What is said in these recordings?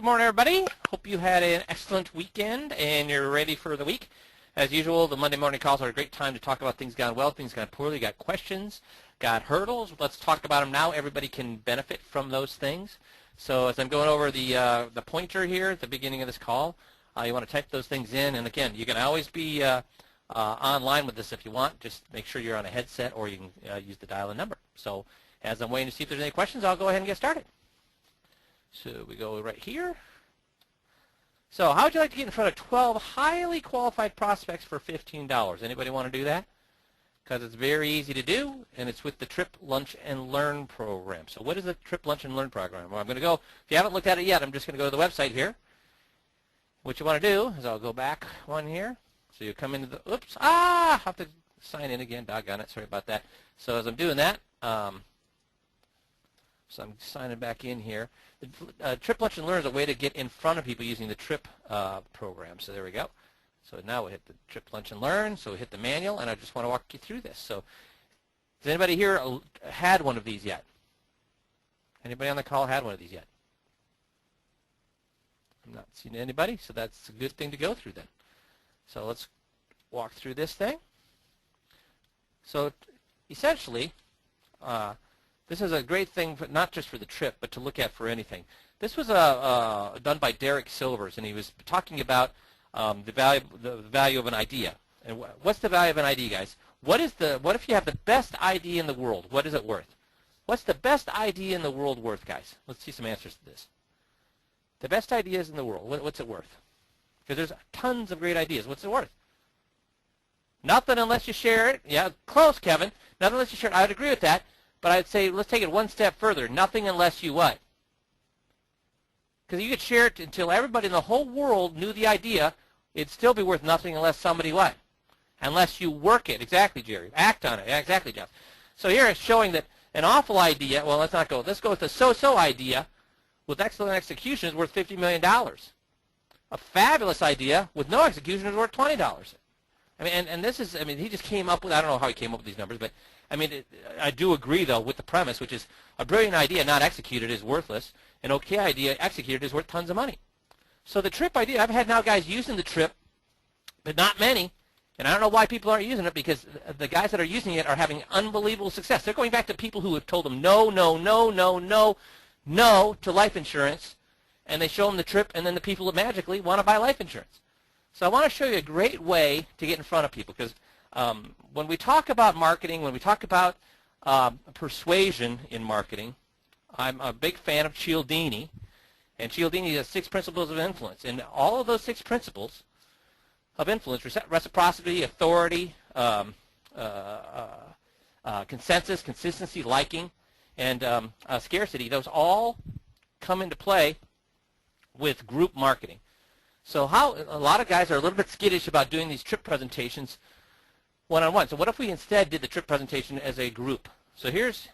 Good morning, everybody. Hope you had an excellent weekend and you're ready for the week. As usual, the Monday morning calls are a great time to talk about things gone well, things gone poorly, got questions, got hurdles. Let's talk about them now. Everybody can benefit from those things. So as I'm going over the pointer here at the beginning of this call, you want to type those things in. And again, you can always be online with this if you want. Just make sure you're on a headset or you can use the dial-in number. So as I'm waiting to see if there's any questions, I'll go ahead and get started. So we go right here. So how would you like to get in front of 12 highly qualified prospects for $15? Anybody want to do that? Because it's very easy to do, and it's with the Trip, Lunch, and Learn program. So what is the Trip, Lunch, and Learn program? Well, I'm going to go, if you haven't looked at it yet, I'm just going to go to the website here. What you want to do is I'll go back one here. So you come into the, oops, I have to sign in again. Doggone it, sorry about that. So as I'm doing that, so I'm signing back in here. Trip, Lunch, and Learn is a way to get in front of people using the Trip program. So there we go. So now we hit the Trip, Lunch, and Learn. So we hit the manual, and I just want to walk you through this. So has anybody here had one of these yet? Anybody on the call had one of these yet? I'm not seeing anybody, so that's a good thing to go through then. So let's walk through this thing. So essentially, this is a great thing, for, not just for the trip, but to look at for anything. This was done by Derek Silvers, and he was talking about the value of an idea. And what's the value of an idea, guys? What if you have the best idea in the world? What is it worth? What's the best idea in the world worth, guys? Let's see some answers to this. The best ideas in the world, what's it worth? Because there's tons of great ideas. What's it worth? Nothing unless you share it. Yeah, close, Kevin. Nothing unless you share it. I would agree with that. But I'd say let's take it one step further. Nothing unless you what? Because you could share it until everybody in the whole world knew the idea. It'd still be worth nothing unless somebody what? Unless you work it. Exactly, Jerry. Act on it. Yeah, exactly, Jeff. So here it's showing that an awful idea, well, let's not go. Let's go with the so-so idea with excellent execution is worth $50 million. A fabulous idea with no execution is worth $20. I mean, and this is, I mean, he just came up with, I don't know how he came up with these numbers, but I mean, I do agree, though, with the premise, which is a brilliant idea not executed is worthless. An okay idea executed is worth tons of money. So the Trip idea, I've had now guys using the Trip, but not many. And I don't know why people aren't using it, because the guys that are using it are having unbelievable success. They're going back to people who have told them no, no, no, no, no, no to life insurance, and they show them the Trip, and then the people magically want to buy life insurance. So I want to show you a great way to get in front of people, because when we talk about marketing, when we talk about persuasion in marketing, I'm a big fan of Cialdini, and Cialdini has 6 principles of influence. And all of those 6 principles of influence, reciprocity, authority, consensus, consistency, liking, and scarcity, those all come into play with group marketing. So a lot of guys are a little bit skittish about doing these Trip presentations one-on-one. So what if we instead did the Trip presentation as a group? So here's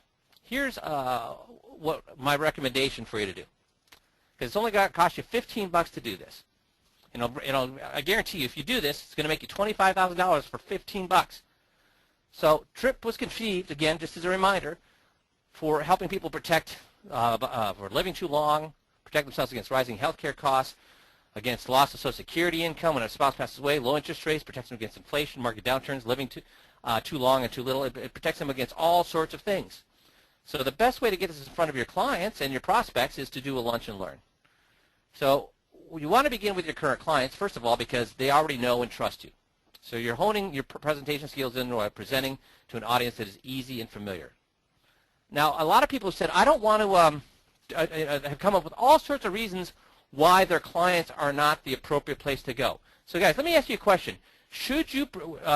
what my recommendation for you to do. Because it's only going to cost you $15 to do this. I guarantee you, if you do this, it's going to make you $25,000 for $15. So Trip was conceived, again, just as a reminder, for helping people protect, for living too long, protect themselves against rising healthcare costs, against loss of Social Security income when a spouse passes away, low interest rates, protects them against inflation, market downturns, living too long and too little. It protects them against all sorts of things. So the best way to get this in front of your clients and your prospects is to do a lunch and learn. So you want to begin with your current clients, first of all, because they already know and trust you. So you're honing your presentation skills into presenting to an audience that is easy and familiar. Now, a lot of people have said, I don't want to, have come up with all sorts of reasons why their clients are not the appropriate place to go. So guys, let me ask you a question. Should you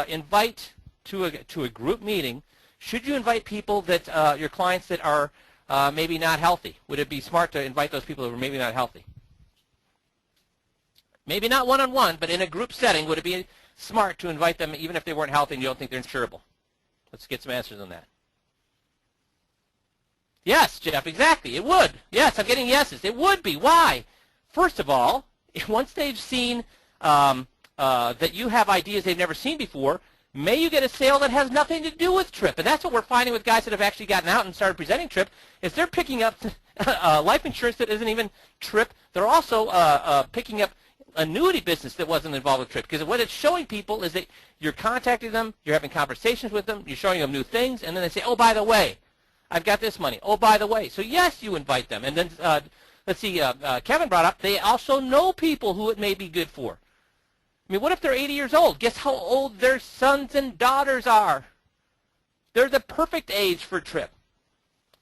invite to a group meeting, should you invite people that, your clients that are maybe not healthy? Would it be smart to invite those people who are maybe not healthy? Maybe not one-on-one, but in a group setting, would it be smart to invite them even if they weren't healthy and you don't think they're insurable? Let's get some answers on that. Yes, Jeff, exactly. It would. Yes, I'm getting yeses. It would be. Why? First of all, once they've seen that you have ideas they've never seen before, may you get a sale that has nothing to do with Trip. And that's what we're finding with guys that have actually gotten out and started presenting Trip, is they're picking up life insurance that isn't even TRIP. They're also picking up annuity business that wasn't involved with TRIP, because what it's showing people is that you're contacting them, you're having conversations with them, you're showing them new things, and then they say, oh, by the way, I've got this money. Oh, by the way. So, yes, you invite them. And then, let's see, Kevin brought up, they also know people who it may be good for. I mean, what if they're 80 years old? Guess how old their sons and daughters are? They're the perfect age for TRIP.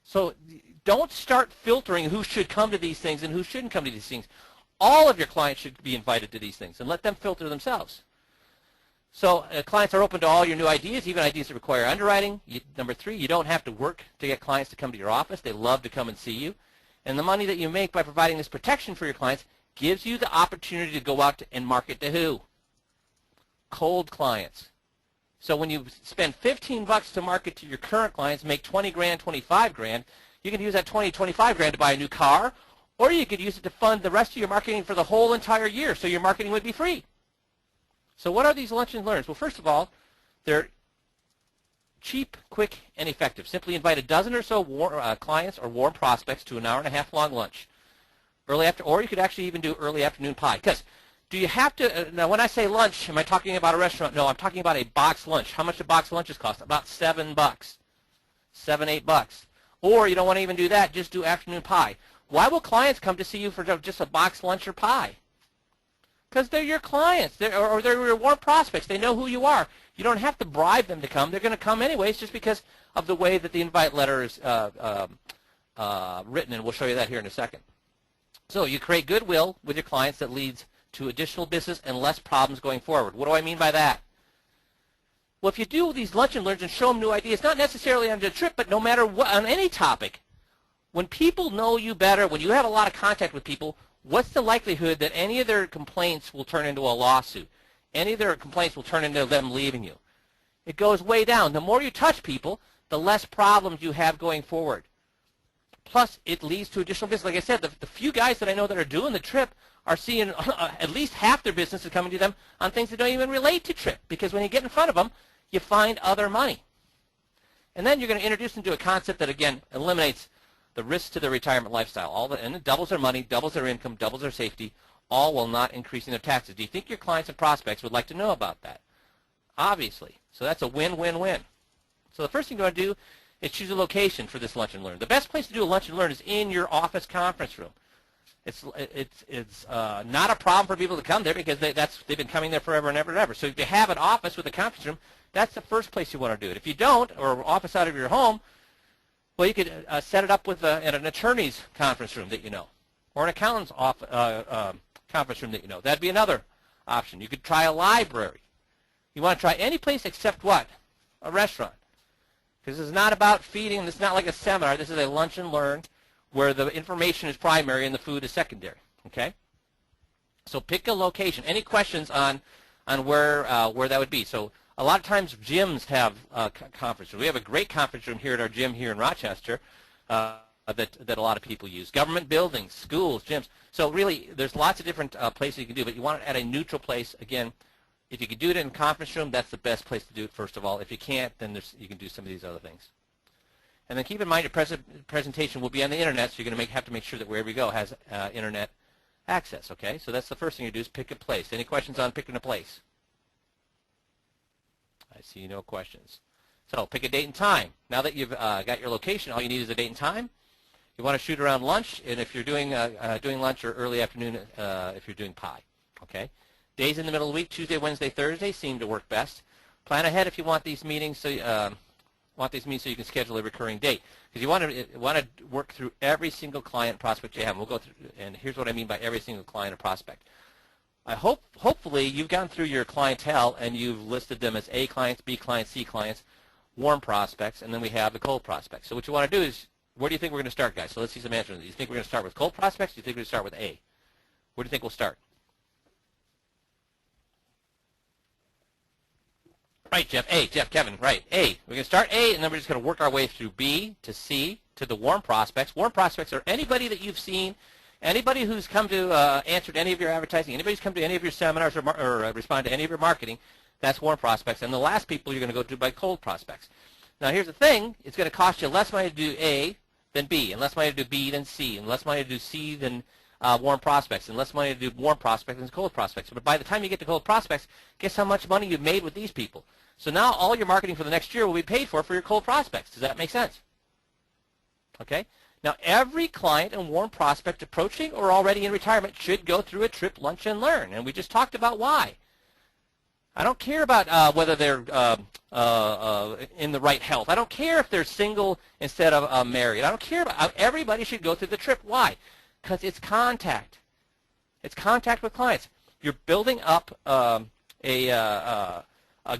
So don't start filtering who should come to these things and who shouldn't come to these things. All of your clients should be invited to these things, and let them filter themselves. So clients are open to all your new ideas, even ideas that require underwriting. Number 3, you don't have to work to get clients to come to your office. They love to come and see you. And the money that you make by providing this protection for your clients gives you the opportunity to go out and market to who? Cold clients. So when you spend $15 to market to your current clients, make 20 grand, 25 grand, you can use that 20, 25 grand to buy a new car, or you could use it to fund the rest of your marketing for the whole entire year, so your marketing would be free. So what are these lunch and learns? Well, first of all, they're cheap, quick, and effective. Simply invite a dozen or so clients or warm prospects to an hour-and-a-half long lunch. Or you could actually even do early afternoon pie. Because do you have to, now when I say lunch, am I talking about a restaurant? No, I'm talking about a box lunch. How much do box lunches cost? About $7, $7, $8. Or you don't want to even do that, just do afternoon pie. Why will clients come to see you for just a box lunch or pie? Because they're your clients, or they're your warm prospects. They know who you are. You don't have to bribe them to come. They're going to come anyways just because of the way that the invite letter is written, and we'll show you that here in a second. So you create goodwill with your clients that leads to additional business and less problems going forward. What do I mean by that? Well, if you do these lunch and learns and show them new ideas, not necessarily on the trip, but no matter what, on any topic, when people know you better, when you have a lot of contact with people, what's the likelihood that any of their complaints will turn into a lawsuit? Any of their complaints will turn into them leaving you? It goes way down. The more you touch people, the less problems you have going forward. Plus, it leads to additional business. Like I said, the few guys that I know that are doing the trip are seeing at least half their business is coming to them on things that don't even relate to trip. Because when you get in front of them, you find other money. And then you're going to introduce them to a concept that, again, eliminates the risks to their retirement lifestyle. And it doubles their money, doubles their income, doubles their safety, all while not increasing their taxes. Do you think your clients and prospects would like to know about that? Obviously. So that's a win-win-win. So the first thing you want to do is choose a location for this lunch and learn. The best place to do a lunch and learn is in your office conference room. It's not a problem for people to come there because they've been coming there forever and ever and ever. So if you have an office with a conference room, that's the first place you want to do it. If you don't, or office out of your home, well, you could set it up with at an attorney's conference room that you know, or an accountant's conference room that you know. That'd be another option. You could try a library. You want to try any place except what? A restaurant. Because this is not about feeding. This is not like a seminar. This is a lunch and learn where the information is primary and the food is secondary. Okay? So pick a location. Any questions on where that would be? So a lot of times gyms have conference rooms. We have a great conference room here at our gym here in Rochester that a lot of people use. Government buildings, schools, gyms. So really, there's lots of different places you can do, but you want it at a neutral place. Again, if you can do it in a conference room, that's the best place to do it, first of all. If you can't, then you can do some of these other things. And then keep in mind your presentation will be on the Internet, so you're going to have to make sure that wherever you go has Internet access, okay? So that's the first thing you do is pick a place. Any questions on picking a place? I see no questions. So pick a date and time. Now that you've got your location, all you need is a date and time. You want to shoot around lunch, and if you're doing lunch, or early afternoon if you're doing pie, okay? Days in the middle of the week, Tuesday, Wednesday, Thursday seem to work best. Plan ahead if you want these meetings so you can schedule a recurring date, because you want to work through every single client prospect you have. We'll go through, and here's what I mean by every single client or prospect. Hopefully you've gone through your clientele and you've listed them as A clients, B clients, C clients, warm prospects, and then we have the cold prospects. So what you want to do is, where do you think we're going to start, guys? So let's see some answers. Do you think we're going to start with cold prospects? Do you think we're going to start with A? Where do you think we'll start? Right, Jeff. A. Jeff, Kevin, right. A. We're going to start A, and then we're just going to work our way through B to C to the warm prospects. Warm prospects are anybody that you've seen, anybody who's come to answer to any of your advertising, anybody who's come to any of your seminars or respond to any of your marketing. That's warm prospects. And the last people you're going to go to by cold prospects. Now, here's the thing. It's going to cost you less money to do A then B, and less money to do B than C, and less money to do C than warm prospects, and less money to do warm prospects than cold prospects. But by the time you get to cold prospects, guess how much money you've made with these people? So now all your marketing for the next year will be paid for your cold prospects. Does that make sense? Okay. Now every client and warm prospect approaching or already in retirement should go through a TRIP lunch and learn, and we just talked about why. I don't care about whether they're in the right health. I don't care if they're single instead of married. I don't care about. Everybody should go through the TRIP. Why? Because it's contact. It's contact with clients. You're building up a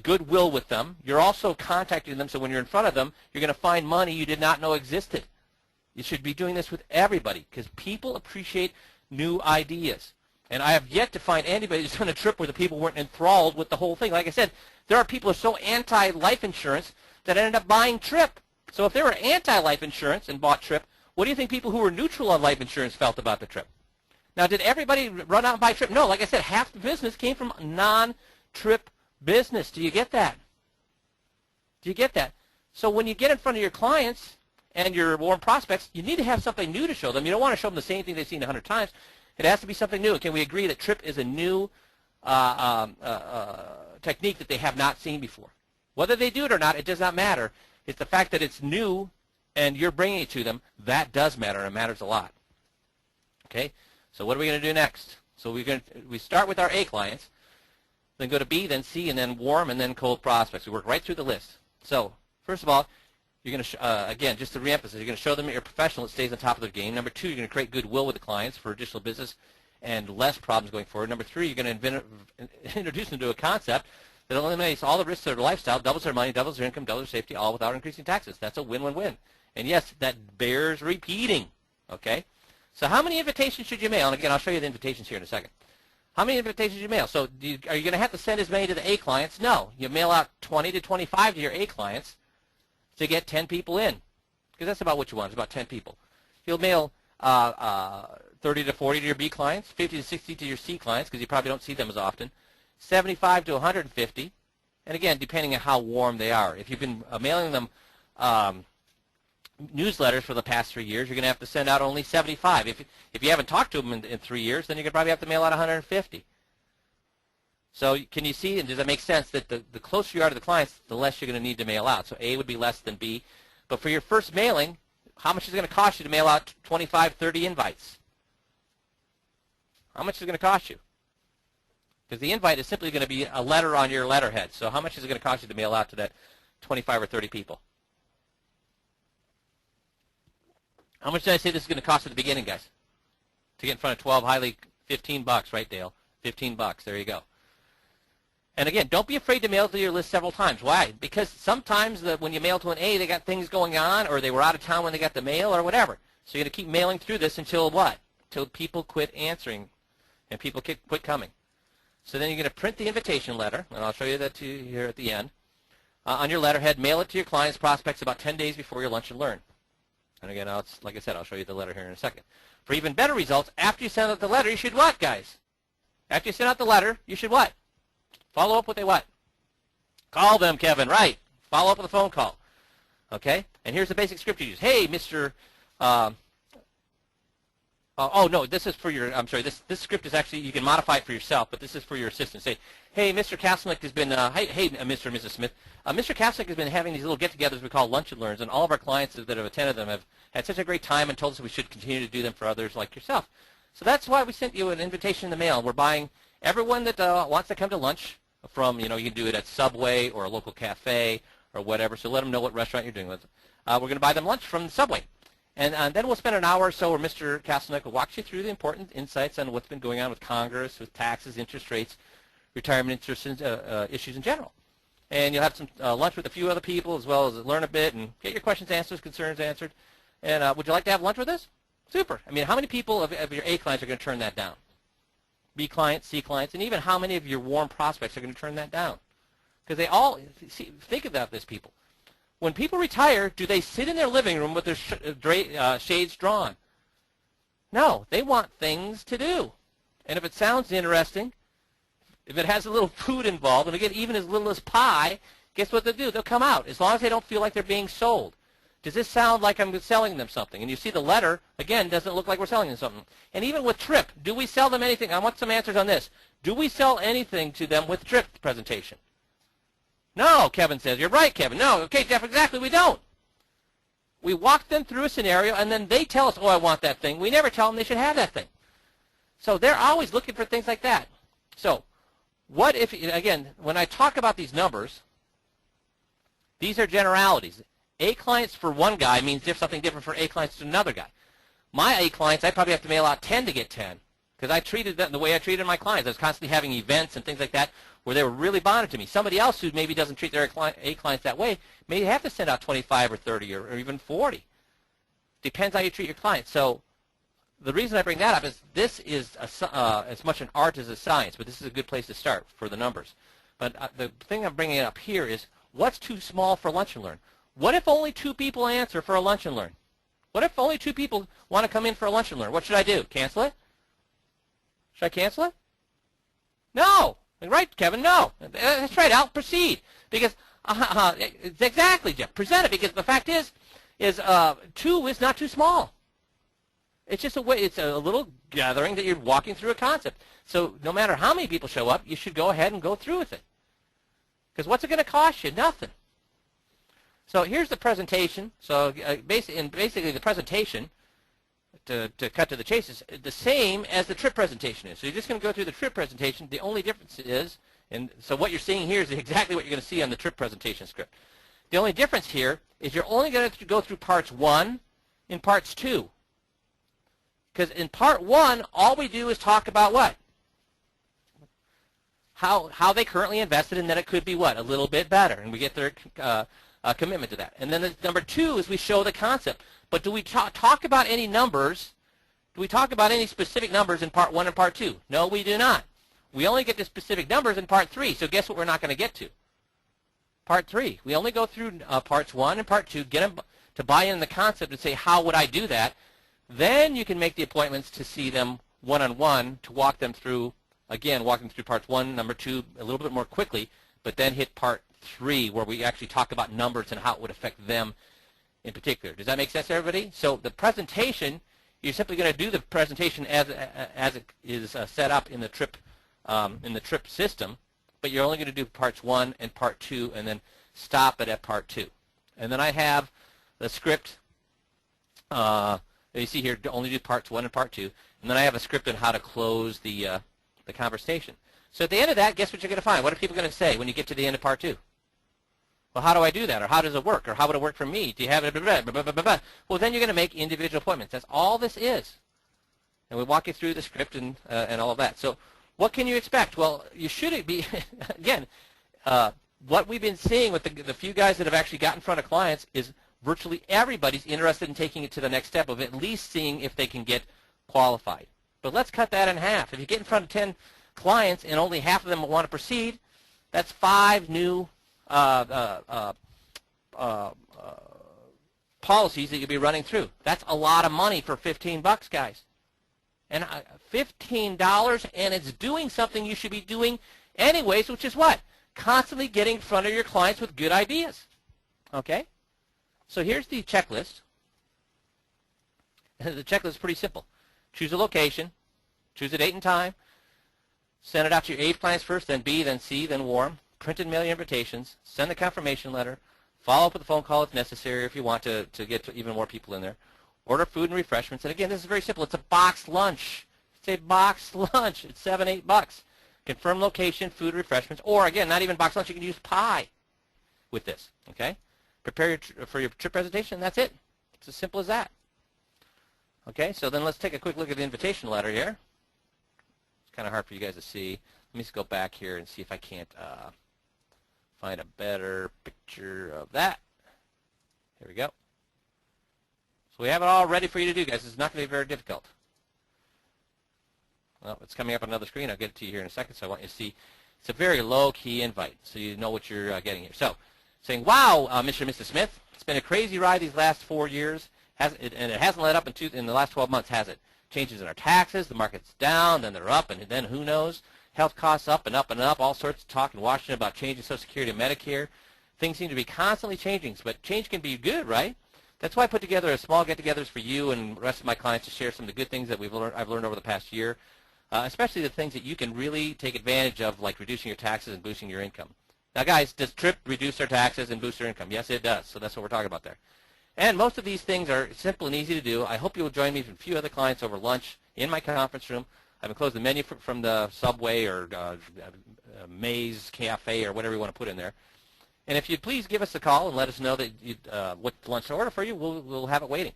goodwill with them. You're also contacting them, so when you're in front of them, you're going to find money you did not know existed. You should be doing this with everybody because people appreciate new ideas. And I have yet to find anybody who's done a TRIP where the people weren't enthralled with the whole thing. Like I said, there are people who are so anti-life insurance that ended up buying TRIP. So if they were anti-life insurance and bought TRIP, what do you think people who were neutral on life insurance felt about the TRIP? Now, did everybody run out and buy TRIP? No. Like I said, half the business came from non-TRIP business. Do you get that? Do you get that? So when you get in front of your clients and your warm prospects, you need to have something new to show them. You don't want to show them the same thing they've seen 100 times. It has to be something new. Can we agree that TRIP is a new technique that they have not seen before? Whether they do it or not, it does not matter. It's the fact that it's new and you're bringing it to them. That does matter, and it matters a lot. Okay? So what are we going to do next? So we start with our A clients, then go to B, then C, and then warm, and then cold prospects. We work right through the list. So first of all, you're going to, again, just to reemphasize, you're going to show them that you're a professional that stays on top of their game. Number two, you're going to create goodwill with the clients for additional business and less problems going forward. Number three, you're going to introduce them to a concept that eliminates all the risks of their lifestyle, doubles their money, doubles their income, doubles their safety, all without increasing taxes. That's a win-win-win. And yes, that bears repeating. Okay? So how many invitations should you mail? And again, I'll show you the invitations here in a second. How many invitations should you mail? So are you going to have to send as many to the A clients? No. You mail out 20 to 25 to your A clients to get 10 people in, because that's about what you want. It's about 10 people. You'll mail 30 to 40 to your B clients, 50 to 60 to your C clients, because you probably don't see them as often, 75 to 150, and again, depending on how warm they are. If you've been mailing them newsletters for the past 3 years, you're going to have to send out only 75. If you haven't talked to them in 3 years, then you're going to probably have to mail out 150. So can you see, and does that make sense, that the closer you are to the clients, the less you're going to need to mail out. So A would be less than B. But for your first mailing, how much is it going to cost you to mail out 25, 30 invites? How much is it going to cost you? Because the invite is simply going to be a letter on your letterhead. So how much is it going to cost you to mail out to that 25 or 30 people? How much did I say this is going to cost at the beginning, guys? To get in front of 12 highly, $15, right, Dale? $15. There you go. And again, don't be afraid to mail to your list several times. Why? Because sometimes when you mail to an A, they got things going on, or they were out of town when they got the mail, or whatever. So you're going to keep mailing through this until what? Until people quit answering and people quit coming. So then you're going to print the invitation letter, and I'll show you that to you here at the end. On your letterhead, mail it to your clients, prospects about 10 days before your lunch and learn. And again, like I said, I'll show you the letter here in a second. For even better results, after you send out the letter, you should what, guys? After you send out the letter, you should what? Follow up with a what? Call them, Kevin, right. Follow up with a phone call. Okay? And here's the basic script you use. Hey, Mr. Oh, no, this is for your, I'm sorry, this script is actually, you can modify it for yourself, but this is for your assistant. Say, hey, Mr. Kasnick has been, hey, Mr. and Mrs. Smith, Mr. Kasnick has been having these little get-togethers we call lunch and learns, and all of our clients that have attended them have had such a great time and told us we should continue to do them for others like yourself. So that's why we sent you an invitation in the mail. We're buying everyone that wants to come to lunch from, you can do it at Subway or a local cafe or whatever, so let them know what restaurant you're doing with. We're going to buy them lunch from Subway. And then we'll spend an hour or so where Mr. Kasnick will walk you through the important insights on what's been going on with Congress, with taxes, interest rates, retirement issues in general. And you'll have some lunch with a few other people as well as learn a bit and get your questions answered, concerns answered. And would you like to have lunch with us? Super. I mean, how many people of your A clients are going to turn that down? B clients, C clients, and even how many of your warm prospects are going to turn that down? Because they all, think about this, people. When people retire, do they sit in their living room with their shades drawn? No, they want things to do. And if it sounds interesting, if it has a little food involved, and again, even as little as pie, guess what they'll do? They'll come out, as long as they don't feel like they're being sold. Does this sound like I'm selling them something? And you see the letter, again, doesn't look like we're selling them something. And even with TRIP, do we sell them anything? I want some answers on this. Do we sell anything to them with TRIP presentation? No, Kevin says. You're right, Kevin. No, okay, Jeff, exactly, we don't. We walk them through a scenario, and then they tell us, oh, I want that thing. We never tell them they should have that thing. So they're always looking for things like that. So what if, again, when I talk about these numbers, these are generalities. A clients for one guy means something different for A clients to another guy. My A clients, I probably have to mail out 10 to get 10 because I treated them the way I treated my clients. I was constantly having events and things like that where they were really bonded to me. Somebody else who maybe doesn't treat their A clients that way may have to send out 25 or 30 or even 40. Depends how you treat your clients. So the reason I bring that up is this is as much an art as a science, but this is a good place to start for the numbers. But the thing I'm bringing up here is what's too small for Lunch and Learn? What if only 2 people answer for a Lunch and Learn? What if only 2 people want to come in for a Lunch and Learn? What should I do? Cancel it? Should I cancel it? No. Right, Kevin? No. That's right, Al. Proceed. Because, exactly, Jeff. Present it because the fact is 2 is not too small. It's just a way. It's a little gathering that you're walking through a concept. So no matter how many people show up, you should go ahead and go through with it. Because what's it going to cost you? Nothing. So here's the presentation. So basically the presentation, to cut to the chase, is the same as the TRIP presentation is. So you're just going to go through the TRIP presentation. The only difference is, and so what you're seeing here is exactly what you're going to see on the TRIP presentation script. The only difference here is you're only going to go through parts 1 and parts 2. Because in part 1, all we do is talk about what? How they currently invested, and then it could be what? A little bit better, and we get their commitment to that. And then number 2 is we show the concept. But do we talk about any numbers? Do we talk about any specific numbers in part 1 and part 2? No, we do not. We only get to specific numbers in part 3. So guess what we're not going to get to? Part 3. We only go through parts 1 and part 2, get them to buy in the concept and say, how would I do that? Then you can make the appointments to see them one-on-one to walk them through, again, walking through parts 1, number 2, a little bit more quickly, but then hit part 3 where we actually talk about numbers and how it would affect them in particular. Does that make sense to everybody? So the presentation, you're simply going to do the presentation as it is set up in the TRIP system, but you're only going to do parts 1 and part 2 and then stop it at part 2. And then I have the script. You see here, only do parts 1 and part 2. And then I have a script on how to close the conversation. So at the end of that, guess what you're going to find? What are people going to say when you get to the end of part 2? Well, how do I do that? Or how does it work? Or how would it work for me? Do you have it? Well, then you're going to make individual appointments. That's all this is. And we walk you through the script and all of that. So what can you expect? Well, you should be, again, what we've been seeing with the few guys that have actually got in front of clients is virtually everybody's interested in taking it to the next step of at least seeing if they can get qualified. But let's cut that in half. If you get in front of 10 clients and only half of them want to proceed, that's 5 new policies that you'll be running through. That's a lot of money for $15, guys. And $15, and it's doing something you should be doing anyways, which is what? Constantly getting in front of your clients with good ideas. Okay? So here's the checklist. The checklist is pretty simple. Choose a location, choose a date and time, send it out to your A clients first, then B, then C, then warm, print and mail your invitations, send the confirmation letter, follow up with a phone call if necessary if you want to get to even more people in there, order food and refreshments. And again, this is very simple. It's a boxed lunch. It's a boxed lunch. It's $7, $8. Confirm location, food, refreshments, or again, not even boxed lunch. You can use pie with this. Okay? Prepare for your TRIP presentation, and that's it. It's as simple as that. Okay, so then let's take a quick look at the invitation letter here. It's kind of hard for you guys to see. Let me just go back here and see if I can't find a better picture of that. Here we go. So we have it all ready for you to do, guys. It's not going to be very difficult. Well, it's coming up on another screen. I'll get it to you here in a second, so I want you to see. It's a very low-key invite, so you know what you're getting here. So, saying, wow, Mr. and Mrs. Smith, it's been a crazy ride these last 4 years, and it hasn't let up in the last 12 months, has it? Changes in our taxes, the market's down, then they're up, and then who knows? Health costs up and up and up, all sorts of talk in Washington about changing Social Security and Medicare. Things seem to be constantly changing, but change can be good, right? That's why I put together a small get-togethers for you and the rest of my clients to share some of the good things that I've learned over the past year, especially the things that you can really take advantage of, like reducing your taxes and boosting your income. Now, guys, does TRIP reduce their taxes and boost their income? Yes, it does. So that's what we're talking about there. And most of these things are simple and easy to do. I hope you will join me with a few other clients over lunch in my conference room. I've enclosed the menu from the Subway or Maze Cafe or whatever you want to put in there. And if you'd please give us a call and let us know that what lunch to order for you, we'll have it waiting.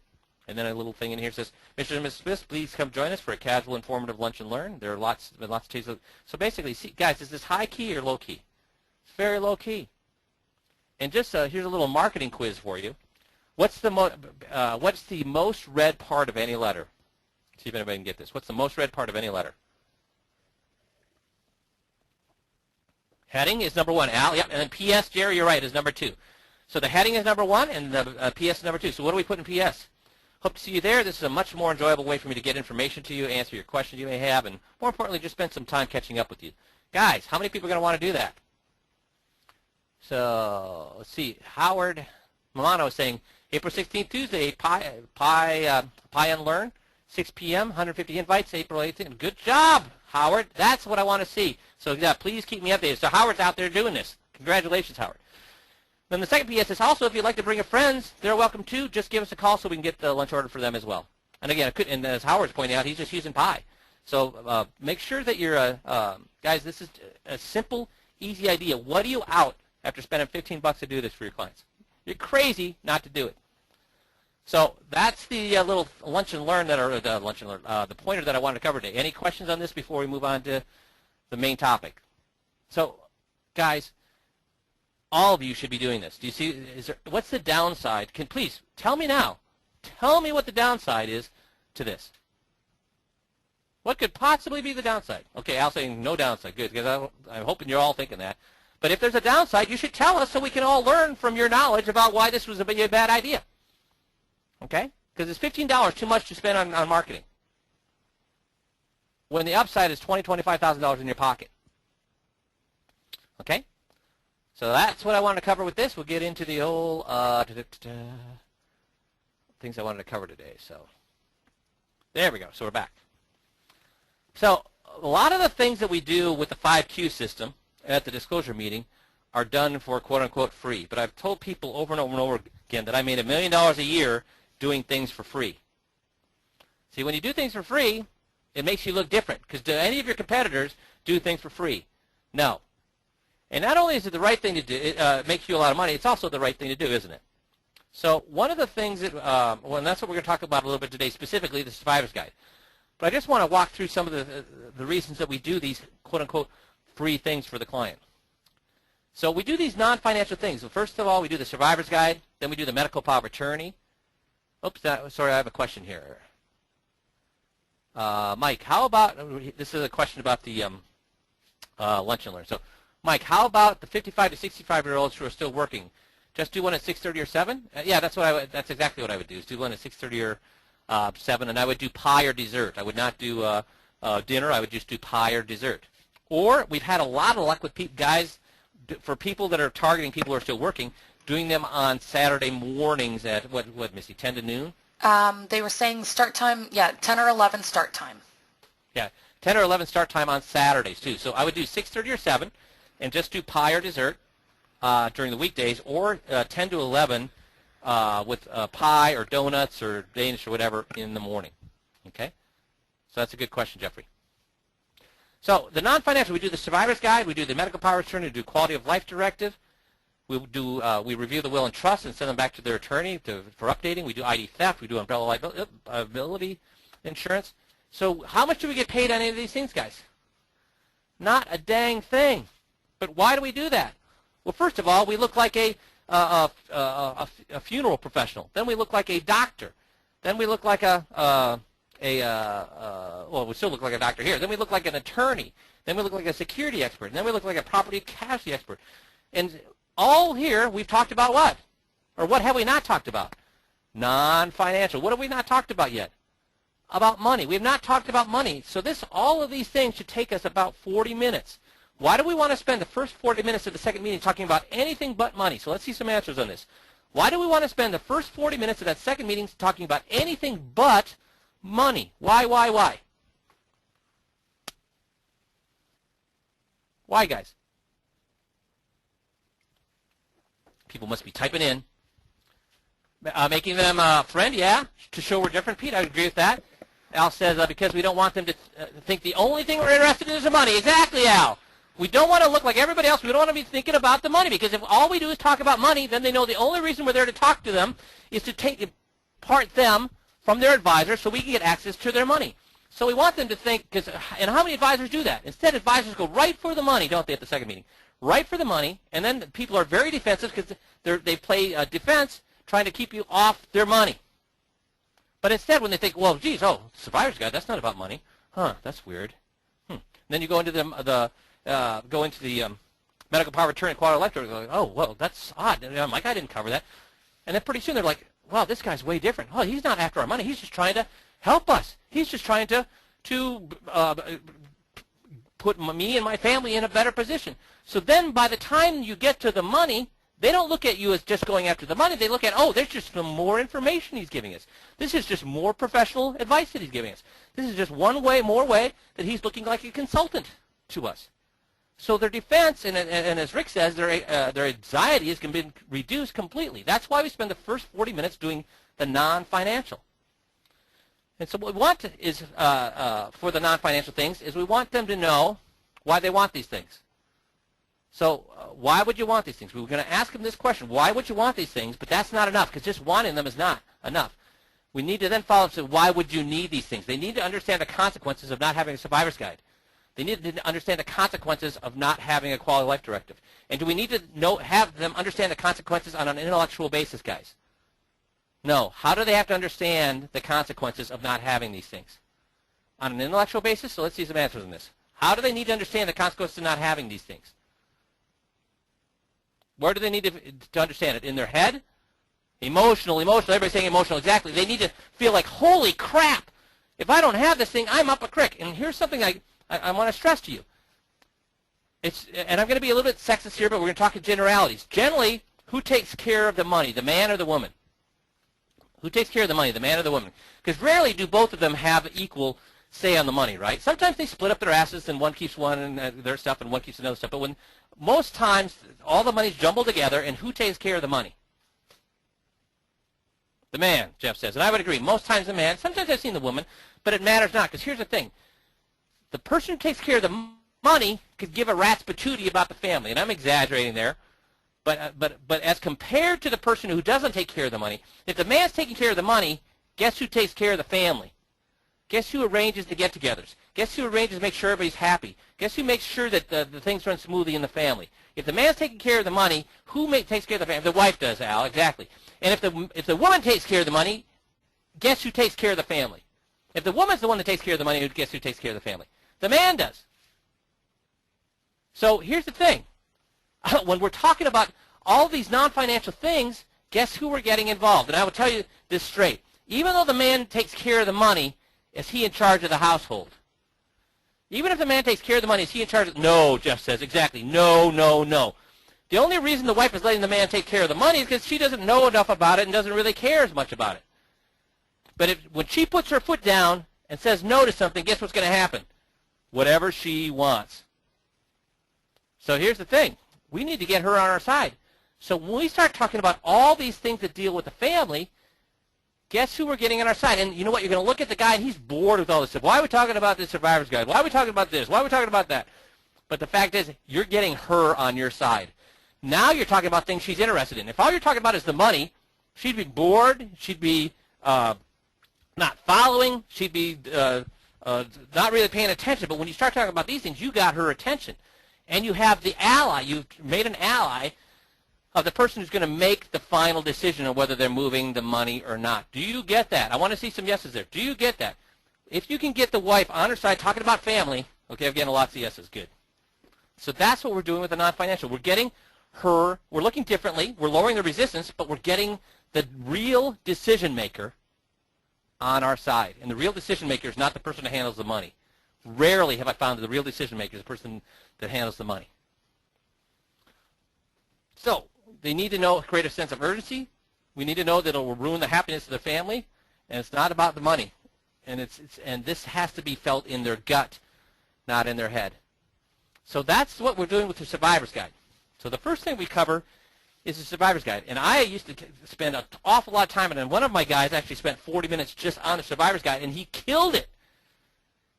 And then a little thing in here says, Mr. and Mrs. Smith, please come join us for a casual, informative lunch and learn. There are lots of tastes. So basically, see, guys, is this high key or low key? It's very low key. And just here's a little marketing quiz for you. What's the most read part of any letter? See if anybody can get this. What's the most read part of any letter? Heading is number 1. Al, yep. And then PS, Jerry, you're right, is number 2. So the heading is number 1, and the PS is number 2. So what do we put in PS? Hope to see you there. This is a much more enjoyable way for me to get information to you, answer your questions you may have, and more importantly, just spend some time catching up with you. Guys, how many people are going to want to do that? So let's see. Howard Milano is saying, April 16th, Tuesday, Pi and Learn, 6 p.m., 150 invites, April 18th. Good job, Howard. That's what I want to see. So, yeah, please keep me updated. So Howard's out there doing this. Congratulations, Howard. Then the second PS is also, if you'd like to bring your friends, they're welcome too. Just give us a call so we can get the lunch order for them as well. And again, and as Howard's pointing out, he's just using Pi. So make sure that you're, guys, this is a simple, easy idea. What are you out after spending $15 to do this for your clients? You're crazy not to do it. So that's the little lunch and learn the pointer that I wanted to cover today. Any questions on this before we move on to the main topic? So, guys, all of you should be doing this. Do you see? What's the downside? Please tell me now. Tell me what the downside is to this. What could possibly be the downside? Okay, Al's saying no downside. Good, because I'm hoping you're all thinking that. But if there's a downside, you should tell us so we can all learn from your knowledge about why this was a bad idea. Okay? Because it's $15 too much to spend on marketing, when the upside is $20,000, $25,000 in your pocket. Okay? So that's what I wanted to cover with this. We'll get into the whole things I wanted to cover today. So there we go. So we're back. So a lot of the things that we do with the 5Q system at the disclosure meeting are done for quote-unquote free. But I've told people over and over and over again that I made $1 million a year doing things for free. See, when you do things for free, it makes you look different. Because do any of your competitors do things for free? No. And not only is it the right thing to do, it makes you a lot of money, it's also the right thing to do, isn't it? So one of the things that, and that's what we're going to talk about a little bit today, specifically the Survivor's Guide. But I just want to walk through some of the reasons that we do these quote-unquote free things for the client. So we do these non-financial things. So first of all, we do the Survivor's Guide. Then we do the Medical Power of Attorney. Oops, sorry, I have a question here. Mike, how about, this is a question about the lunch and learn. So, Mike, how about the 55 to 65-year-olds who are still working? Just do one at 6:30 or 7? Yeah, that's exactly what I would do, is do one at 6:30 or 7, and I would do pie or dessert. I would not do dinner. I would just do pie or dessert. Or we've had a lot of luck with guys, for people that are targeting people who are still working, doing them on Saturday mornings at, what Missy, 10 to noon? They were saying start time, 10 or 11 start time. Yeah, 10 or 11 start time on Saturdays, too. So I would do 6:30 or 7 and just do pie or dessert during the weekdays, or 10 to 11 with pie or donuts or Danish or whatever in the morning. Okay? So that's a good question, Jeffrey. So the non-financial, we do the Survivor's Guide, we do the Medical Power of Attorney, we do Quality of Life Directive. We review the will and trust and send them back to their attorney for updating. We do ID theft. We do umbrella liability insurance. So how much do we get paid on any of these things, guys? Not a dang thing. But why do we do that? Well, first of all, we look like a funeral professional. Then we look like a doctor. Then we look like well, we still look like a doctor here. Then we look like an attorney. Then we look like a security expert. And then we look like a property casualty expert. And all here, we've talked about what? Or what have we not talked about? Non-financial. What have we not talked about yet? About money. We have not talked about money. So all of these things should take us about 40 minutes. Why do we want to spend the first 40 minutes of the second meeting talking about anything but money? So let's see some answers on this. Why do we want to spend the first 40 minutes of that second meeting talking about anything but money? Why? Why, guys? People must be typing in. Making them a friend, yeah, to show we're different. Pete, I would agree with that. Al says, because we don't want them to think the only thing we're interested in is the money. Exactly, Al. We don't want to look like everybody else. We don't want to be thinking about the money, because if all we do is talk about money, then they know the only reason we're there to talk to them is to part them from their advisor so we can get access to their money. So we want them to think, and how many advisors do that? Instead, advisors go right for the money, don't they, at the second meeting? Right for the money, and then people are very defensive because they play defense, trying to keep you off their money. But instead, when they think, well, geez, survivor's guide, that's not about money. Huh, that's weird. Then you go into the medical power of attorney and quality electric, and go, oh, well, that's odd. My guy didn't cover that. And then pretty soon they're like, wow, this guy's way different. Oh, he's not after our money. He's just trying to help us. He's just trying to put me and my family in a better position. So then by the time you get to the money, they don't look at you as just going after the money. They look at, there's just some more information he's giving us. This is just more professional advice that he's giving us. This is just one more way that he's looking like a consultant to us. So their defense, and as Rick says, their anxiety has been reduced completely. That's why we spend the first 40 minutes doing the non-financial. And so what we want is, for the non-financial things, is we want them to know why they want these things. So why would you want these things? We were going to ask them this question, why would you want these things? But that's not enough, because just wanting them is not enough. We need to then follow up and say, why would you need these things? They need to understand the consequences of not having a survivor's guide. They need to understand the consequences of not having a quality life directive. And do we need to have them understand the consequences on an intellectual basis, guys? No. How do they have to understand the consequences of not having these things? On an intellectual basis? So let's see some answers on this. How do they need to understand the consequences of not having these things? Where do they need to understand it? In their head? Emotional. Everybody's saying emotional. Exactly. They need to feel like, holy crap, if I don't have this thing, I'm up a creek. And here's something I want to stress to you. And I'm going to be a little bit sexist here, but we're going to talk in generalities. Generally, who takes care of the money, the man or the woman? Who takes care of the money, the man or the woman? Because rarely do both of them have equal say on the money, right? Sometimes they split up their asses, and one keeps one and their stuff, and one keeps another stuff. But when most times all the money's jumbled together, and who takes care of the money? The man, Jeff says. And I would agree. Most times the man. Sometimes I've seen the woman, but it matters not. Because here's the thing. The person who takes care of the money could give a rat's patootie about the family. And I'm exaggerating there. But as compared to the person who doesn't take care of the money, if the man's taking care of the money, guess who takes care of the family? Guess who arranges the get-togethers? Guess who arranges to make sure everybody's happy? Guess who makes sure that the things run smoothly in the family? If the man's taking care of the money, who takes care of the family? The wife does, Al, exactly. And if the woman takes care of the money, guess who takes care of the family? If the woman's the one that takes care of the money, guess who takes care of the family? The man does. So here's the thing. When we're talking about all these non-financial things, guess who we're getting involved? And I will tell you this straight. Even though the man takes care of the money, is he in charge of the household? Even if the man takes care of the money, is he in charge of... No, Jeff says, exactly. No. The only reason the wife is letting the man take care of the money is because she doesn't know enough about it and doesn't really care as much about it. But when she puts her foot down and says no to something, guess what's going to happen? Whatever she wants. So here's the thing. We need to get her on our side. So when we start talking about all these things that deal with the family, guess who we're getting on our side? And you know what? You're going to look at the guy, and he's bored with all this stuff. Why are we talking about this survivor's guide? Why are we talking about this? Why are we talking about that? But the fact is, you're getting her on your side. Now you're talking about things she's interested in. If all you're talking about is the money, she'd be bored. She'd be not following. She'd be not really paying attention. But when you start talking about these things, you got her attention. And you have the ally. You've made an ally of the person who's going to make the final decision on whether they're moving the money or not. Do you get that? I want to see some yeses there. Do you get that? If you can get the wife on her side talking about family, okay, I'm getting lots of yeses. Good. So that's what we're doing with the non-financial. We're getting her, we're looking differently, we're lowering the resistance, but we're getting the real decision maker on our side. And the real decision maker is not the person who handles the money. Rarely have I found that the real decision maker is the person that handles the money. So they need to know, create a sense of urgency. We need to know that it will ruin the happiness of the family, and it's not about the money. And and this has to be felt in their gut, not in their head. So that's what we're doing with the Survivor's Guide. So the first thing we cover is the Survivor's Guide. And I used to spend an awful lot of time, and one of my guys actually spent 40 minutes just on the Survivor's Guide, and he killed it.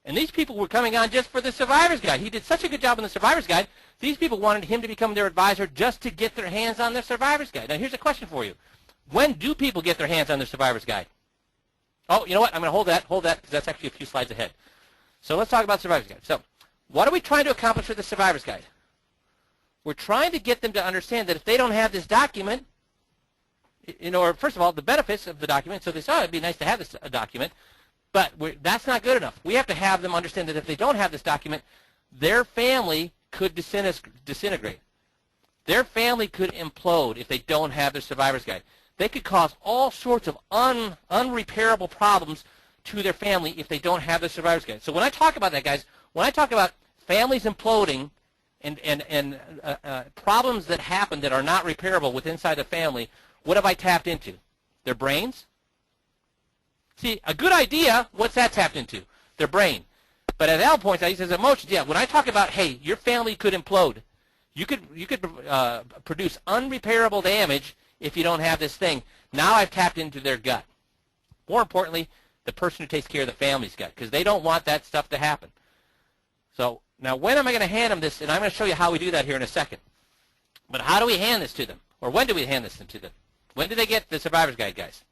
And these people were coming on just for the Survivor's Guide. He did such a good job on the Survivor's Guide, these people wanted him to become their advisor just to get their hands on their Survivor's Guide. Now, here's a question for you. When do people get their hands on their Survivor's Guide? Oh, you know what? I'm going to hold that, because that's actually a few slides ahead. So let's talk about Survivor's Guide. So what are we trying to accomplish with the Survivor's Guide? We're trying to get them to understand that if they don't have this document, first of all, the benefits of the document, so they say, oh, it'd be nice to have this document, but that's not good enough. We have to have them understand that if they don't have this document, their family could disintegrate. Their family could implode if they don't have their Survivor's Guide. They could cause all sorts of unrepairable problems to their family if they don't have their Survivor's Guide. So when I talk about that, guys, when I talk about families imploding and problems that happen that are not repairable within inside the family, what have I tapped into? Their brains? See, a good idea, what's that tapped into? Their brain. But as Al points out, he says emotions. Yeah, when I talk about, hey, your family could implode, you could produce unrepairable damage if you don't have this thing. Now I've tapped into their gut. More importantly, the person who takes care of the family's gut, because they don't want that stuff to happen. So now when am I going to hand them this? And I'm going to show you how we do that here in a second. But how do we hand this to them? Or when do we hand this to them? When do they get the Survivor's Guide, guys?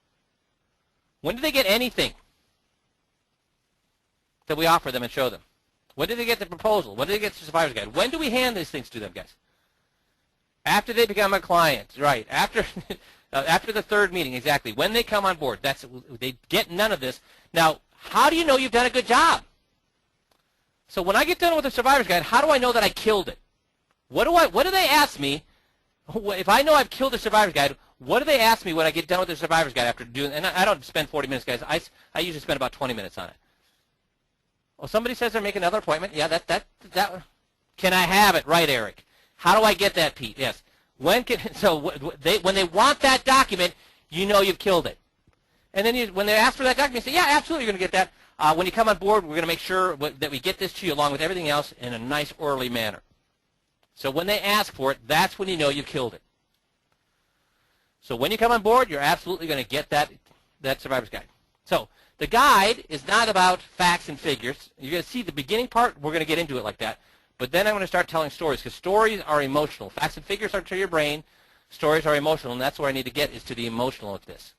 When do they get anything that we offer them and show them? When do they get the proposal? When do they get the Survivor's Guide? When do we hand these things to them, guys? After they become a client, right? After after the third meeting, exactly. When they come on board, they get none of this. Now, how do you know you've done a good job? So when I get done with the Survivor's Guide, how do I know that I killed it? What do they ask me? If I know I've killed the Survivor's Guide, what do they ask me when I get done with the Survivor's Guide after doing? And I don't spend 40 minutes, guys. I usually spend about 20 minutes on it. Well, somebody says they're making another appointment. Yeah, that. Can I have it? Right, Eric. How do I get that, Pete? Yes. When they want that document, you know you've killed it. And then when they ask for that document, you say, yeah, absolutely, you're going to get that. When you come on board, we're going to make sure that we get this to you along with everything else in a nice, orderly manner. So when they ask for it, that's when you know you've killed it. So when you come on board, you're absolutely going to get that Survivor's Guide. So the guide is not about facts and figures. You're going to see the beginning part. We're going to get into it like that. But then I'm going to start telling stories, because stories are emotional. Facts and figures are to your brain. Stories are emotional, and that's where I need to get, is to the emotional of this.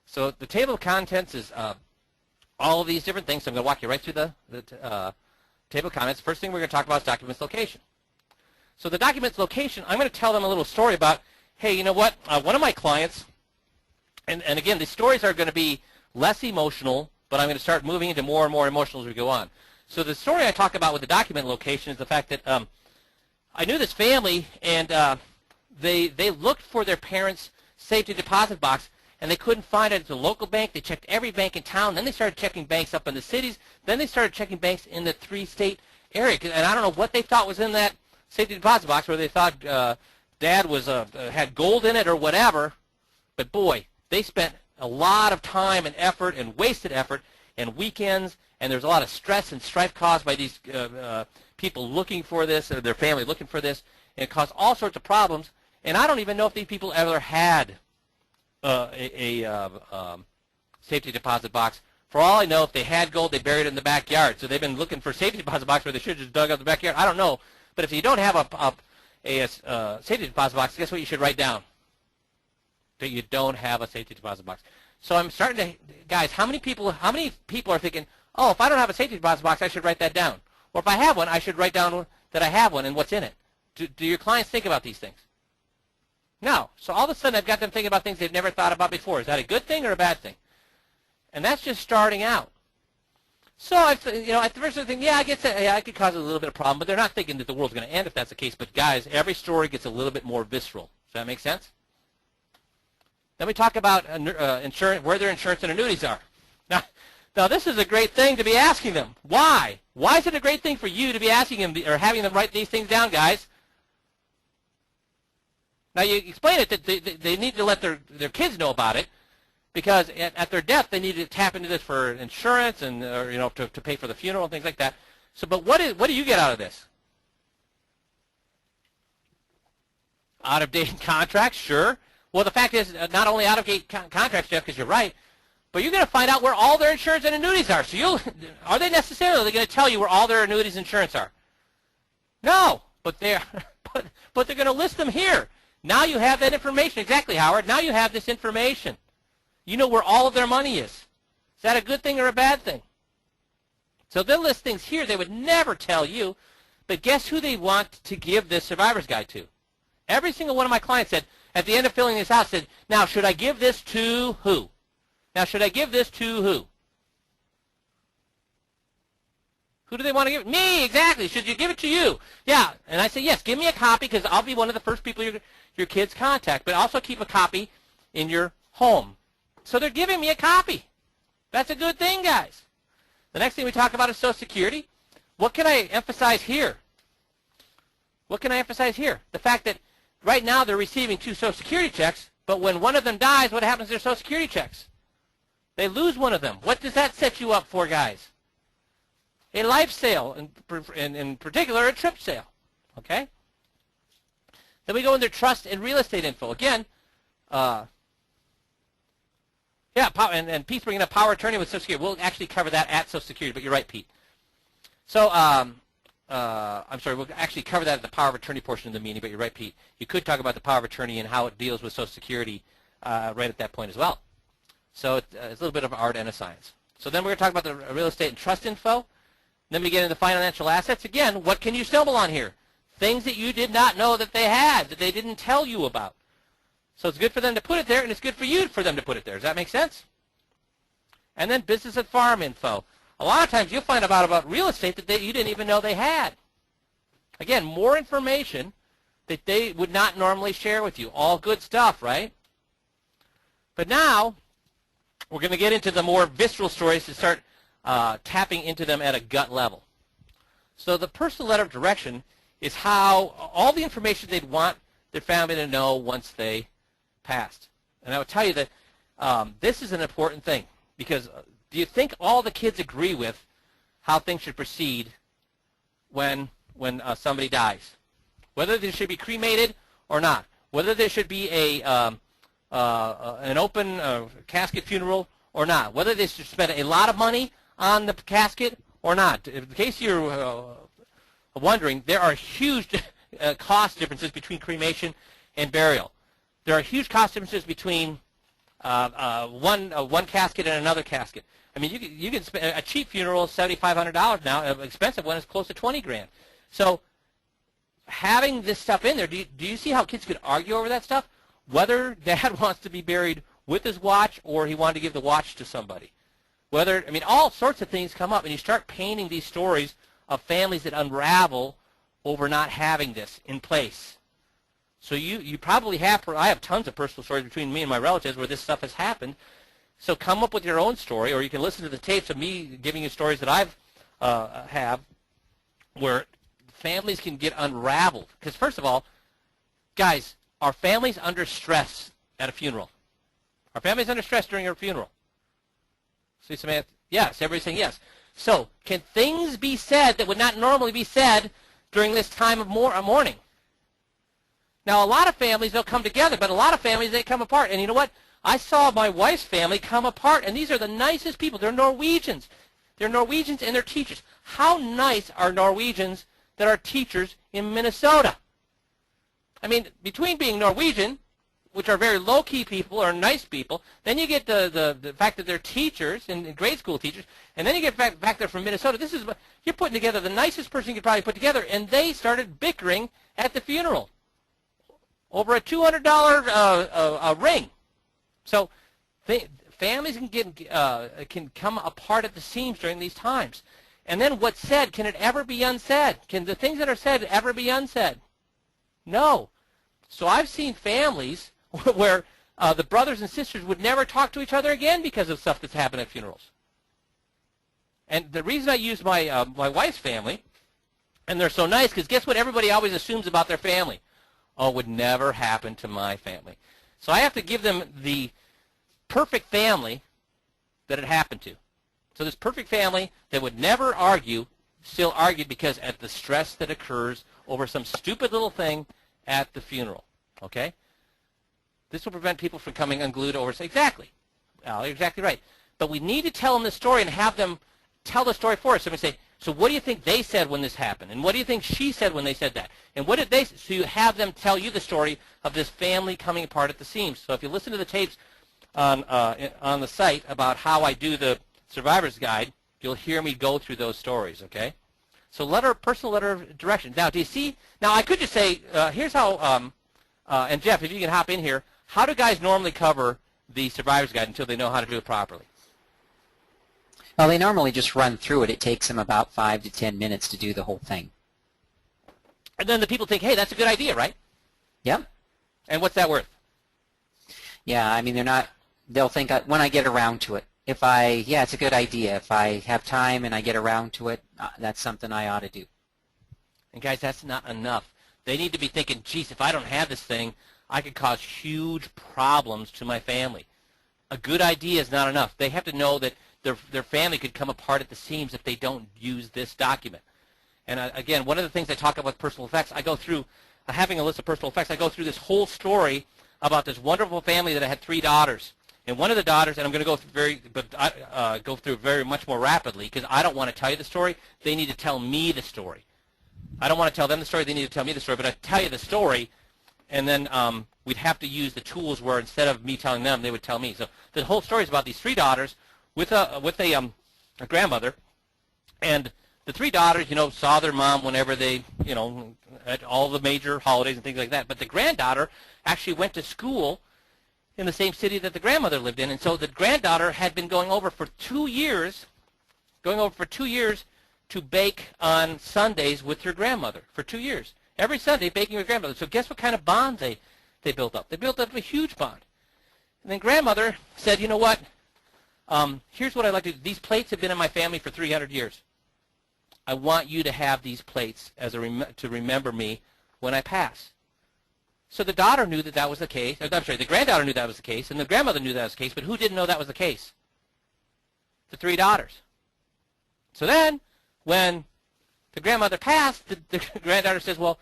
So the table of contents is all of these different things. So I'm going to walk you right through the table of contents. First thing we're going to talk about is document's location. So the document's location, I'm going to tell them a little story about, hey, you know what? One of my clients, and again, the stories are going to be less emotional, but I'm going to start moving into more and more emotional as we go on. So the story I talk about with the document location is the fact that I knew this family, and they looked for their parents' safety deposit box, and they couldn't find it at the local bank. They checked every bank in town. Then they started checking banks up in the cities. Then they started checking banks in the 3-state area. And I don't know what they thought was in that safety deposit box, where they thought Dad was had gold in it or whatever. But boy, they spent a lot of time and effort and wasted effort and weekends, and there's a lot of stress and strife caused by these people looking for this, or their family looking for this, and it caused all sorts of problems. And I don't even know if these people ever had a safety deposit box. For all I know, if they had gold, they buried it in the backyard. So they've been looking for a safety deposit box where they should have just dug up the backyard. I don't know. But if you don't have a safety deposit box, guess what you should write down? That you don't have a safety deposit box. So I'm starting to, guys, how many people are thinking, oh, if I don't have a safety deposit box, I should write that down. Or if I have one, I should write down that I have one and what's in it. Do your clients think about these things? No. So all of a sudden I've got them thinking about things they've never thought about before. Is that a good thing or a bad thing? And that's just starting out. So at the first thing, yeah, I guess I could cause a little bit of problem, but they're not thinking that the world's going to end if that's the case. But guys, every story gets a little bit more visceral. Does that make sense? Then we talk about insurance, where their insurance and annuities are. Now this is a great thing to be asking them. Why? Why is it a great thing for you to be asking them or having them write these things down, guys? Now, you explain it that they need to let their kids know about it, because at their death, they need to tap into this for insurance and to pay for the funeral and things like that. So, but what do you get out of this? Out-of-date contracts, sure. Well, the fact is, not only out-of-date contracts, Jeff, because you're right, but you're going to find out where all their insurance and annuities are. So are they necessarily going to tell you where all their annuities and insurance are? No, but they're going to list them here. Now you have that information. Exactly, Howard. Now you have this information. You know where all of their money is. Is that a good thing or a bad thing? So they'll list things here they would never tell you, but guess who they want to give this survivor's guide to? Every single one of my clients said, at the end of filling this out, said, now should I give this to who? Now should I give this to who? Who do they want to give it? Me, exactly. Should you give it to you? Yeah. And I say, yes, give me a copy because I'll be one of the first people your kids contact, but also keep a copy in your home. So they're giving me a copy. That's a good thing, guys. The next thing we talk about is Social Security. What can I emphasize here? What can I emphasize here? The fact that right now they're receiving 2 Social Security checks, but when one of them dies, what happens to their Social Security checks? They lose one of them. What does that set you up for, guys? A life sale, in particular a trip sale. Okay? Then we go into trust and real estate info. Again, and Pete's bringing up power of attorney with Social Security. We'll actually cover that at Social Security, but you're right, Pete. So, I'm sorry, we'll actually cover that at the power of attorney portion of the meeting, but you're right, Pete. You could talk about the power of attorney and how it deals with Social Security right at that point as well. So it's a little bit of art and a science. So then we're going to talk about the real estate and trust info. Then we get into financial assets. Again, what can you stumble on here? Things that you did not know that they had, that they didn't tell you about. So it's good for them to put it there, and it's good for you for them to put it there. Does that make sense? And then business and farm info. A lot of times you'll find out about real estate that you didn't even know they had. Again, more information that they would not normally share with you. All good stuff, right? But now we're going to get into the more visceral stories to start tapping into them at a gut level. So the personal letter of direction is how all the information they'd want their family to know once they passed. And I would tell you that this is an important thing, because do you think all the kids agree with how things should proceed when somebody dies? Whether they should be cremated or not, whether there should be an open casket funeral or not, whether they should spend a lot of money on the casket or not. In case you're wondering, there are huge cost differences between cremation and burial. There are huge cost differences between one casket and another casket. I mean, you can spend a cheap funeral is $7,500 now. An expensive one is close to $20,000. So having this stuff in there, do you see how kids could argue over that stuff? Whether Dad wants to be buried with his watch or he wanted to give the watch to somebody. All sorts of things come up, and you start painting these stories of families that unravel over not having this in place. So you probably have, I have tons of personal stories between me and my relatives where this stuff has happened. So come up with your own story, or you can listen to the tapes of me giving you stories that I've have where families can get unraveled. Because first of all, guys, are families under stress at a funeral? Are families under stress during a funeral? See, Samantha? Yes, everybody's saying yes. So can things be said that would not normally be said during this time of mourning? Now, a lot of families, they'll come together, but a lot of families, they come apart. And you know what? I saw my wife's family come apart, and these are the nicest people. They're Norwegians. They're Norwegians, and they're teachers. How nice are Norwegians that are teachers in Minnesota? I mean, between being Norwegian, which are very low-key people, or nice people, then you get the fact that they're teachers, and grade school teachers, and then you get back there from Minnesota. This is you're putting together the nicest person you could probably put together, and they started bickering at the funeral over a $200 ring. So families can come apart at the seams during these times. And then what's said, can it ever be unsaid? Can the things that are said ever be unsaid? No. So I've seen families where the brothers and sisters would never talk to each other again because of stuff that's happened at funerals. And the reason I use my wife's family, and they're so nice, because guess what everybody always assumes about their family? Oh, it would never happen to my family. So I have to give them the perfect family that it happened to. So this perfect family that would never argue, still argued because at the stress that occurs over some stupid little thing at the funeral. Okay? This will prevent people from coming unglued over. Exactly. Al, you're exactly right. But we need to tell them the story and have them tell the story for us. So we say, so what do you think they said when this happened? And what do you think she said when they said that? And what did they say? So you have them tell you the story of this family coming apart at the seams. So if you listen to the tapes on the site about how I do the Survivor's Guide, you'll hear me go through those stories, okay? So personal letter of direction. Now, do you see? Now, I could just say, here's how, and Jeff, if you can hop in here, how do guys normally cover the Survivor's Guide until they know how to do it properly? Well, they normally just run through it. It takes them about 5 to 10 minutes to do the whole thing. And then the people think, hey, that's a good idea, right? Yep. And what's that worth? Yeah, I mean, they'll think when I get around to it. Yeah, it's a good idea. If I have time and I get around to it, that's something I ought to do. And guys, that's not enough. They need to be thinking, geez, if I don't have this thing, I could cause huge problems to my family. A good idea is not enough. They have to know that their family could come apart at the seams if they don't use this document. And again, one of the things I talk about with personal effects, I go through, having a list of personal effects, I go through this whole story about this wonderful family that had 3 daughters. And one of the daughters, and I'm going to go through very much more rapidly because I don't want to tell you the story. They need to tell me the story. I don't want to tell them the story. They need to tell me the story. But I tell you the story, and then we'd have to use the tools where instead of me telling them, they would tell me. So the whole story is about these 3 daughters with a grandmother, and the 3 daughters, saw their mom whenever they, at all the major holidays and things like that. But the granddaughter actually went to school in the same city that the grandmother lived in, and so the granddaughter had been going over for 2 years to bake on Sundays with her grandmother for 2 years. Every Sunday baking with grandmother. So guess what kind of bond they built up? They built up a huge bond. And then grandmother said, you know what? Here's what I'd like to do. These plates have been in my family for 300 years. I want you to have these plates as to remember me when I pass. So the daughter knew that was the case. I'm sorry, the granddaughter knew that was the case, and the grandmother knew that was the case, but who didn't know that was the case? The 3 daughters. So then, when the grandmother passed, the granddaughter says, well,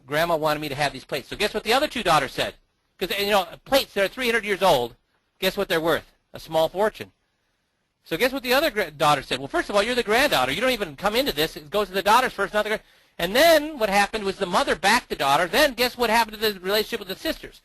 Grandma wanted me to have these plates. So guess what the other 2 daughters said? Because, plates that are 300 years old, guess what they're worth? A small fortune. So guess what the other daughter said? Well, first of all, you're the granddaughter. You don't even come into this. It goes to the daughters first, not the granddaughter. And then what happened was the mother backed the daughter. Then guess what happened to the relationship with the sisters?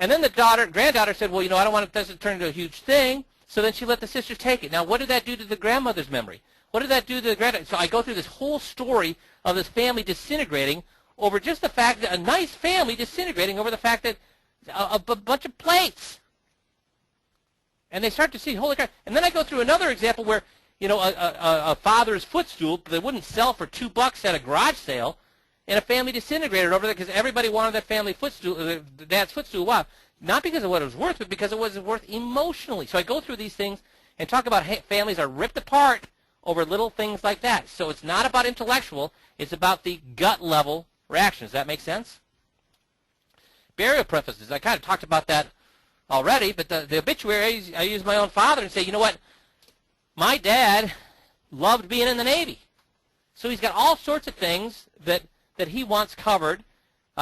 And then the granddaughter said, well, I don't want this to turn into a huge thing. So then she let the sisters take it. Now, what did that do to the grandmother's memory? What did that do to the granddaughter? So I go through this whole story of this family disintegrating over just the fact that a nice family disintegrating over the fact that a bunch of plates. And they start to see, holy crap. And then I go through another example where, a father's footstool that wouldn't sell for $2 at a garage sale, and a family disintegrated over there because everybody wanted that family footstool, the dad's footstool. Wow. Not because of what it was worth, but because it was worth emotionally. So I go through these things and talk about families are ripped apart over little things like that. So it's not about intellectual. It's about the gut level reaction. Does that make sense? Burial prefaces. I kind of talked about that already, but the obituary, I use my own father and say, you know what? My dad loved being in the Navy. So he's got all sorts of things that he wants covered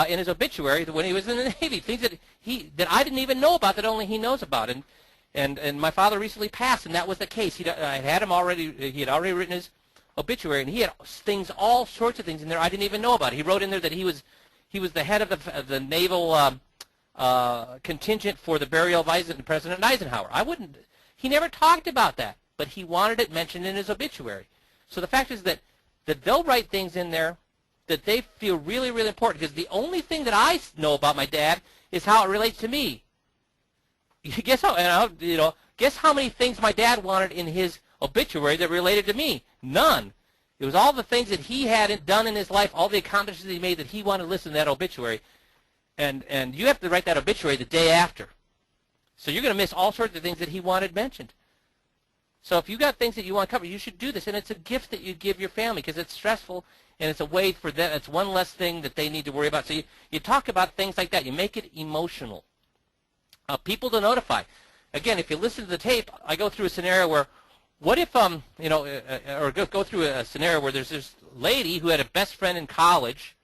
in his obituary when he was in the Navy, things that I didn't even know about that only he knows about. And my father recently passed, and that was the case. I had him already. He had already written his obituary, and he had all sorts of things in there I didn't even know about. He wrote in there that he was the head of the naval contingent for the burial of President Eisenhower. He never talked about that, but he wanted it mentioned in his obituary. So the fact is that they'll write things in there that they feel really, really important, because the only thing that I know about my dad is how it relates to me. Guess how many things my dad wanted in his obituary that related to me? None. It was all the things that he had done in his life, all the accomplishments he made that he wanted listed in that obituary. And you have to write that obituary the day after. So you're going to miss all sorts of things that he wanted mentioned. So if you got things that you want covered, you should do this, and it's a gift that you give your family because it's stressful, and it's a way for them. It's one less thing that they need to worry about. So you talk about things like that. You make it emotional. People to notify. Again, if you listen to the tape, I go through a scenario where, what if or go through a scenario where there's this lady who had a best friend in college,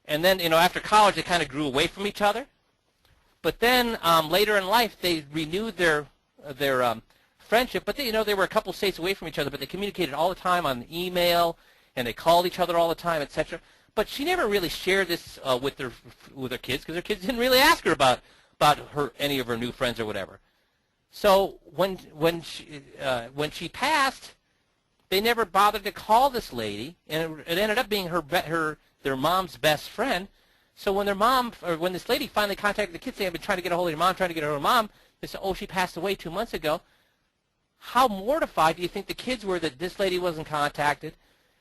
and then after college they kind of grew away from each other, but then later in life they renewed their friendship, but they were a couple states away from each other, but they communicated all the time on email, and they called each other all the time, etc. But she never really shared this with her kids because her kids didn't really ask her about any of her new friends or whatever. So when she passed, they never bothered to call this lady, and it ended up being their mom's best friend. So when when this lady finally contacted the kids, they had been trying to get a hold of your mom, trying to get her mom. They said, "Oh, she passed away 2 months ago." How mortified do you think the kids were that this lady wasn't contacted?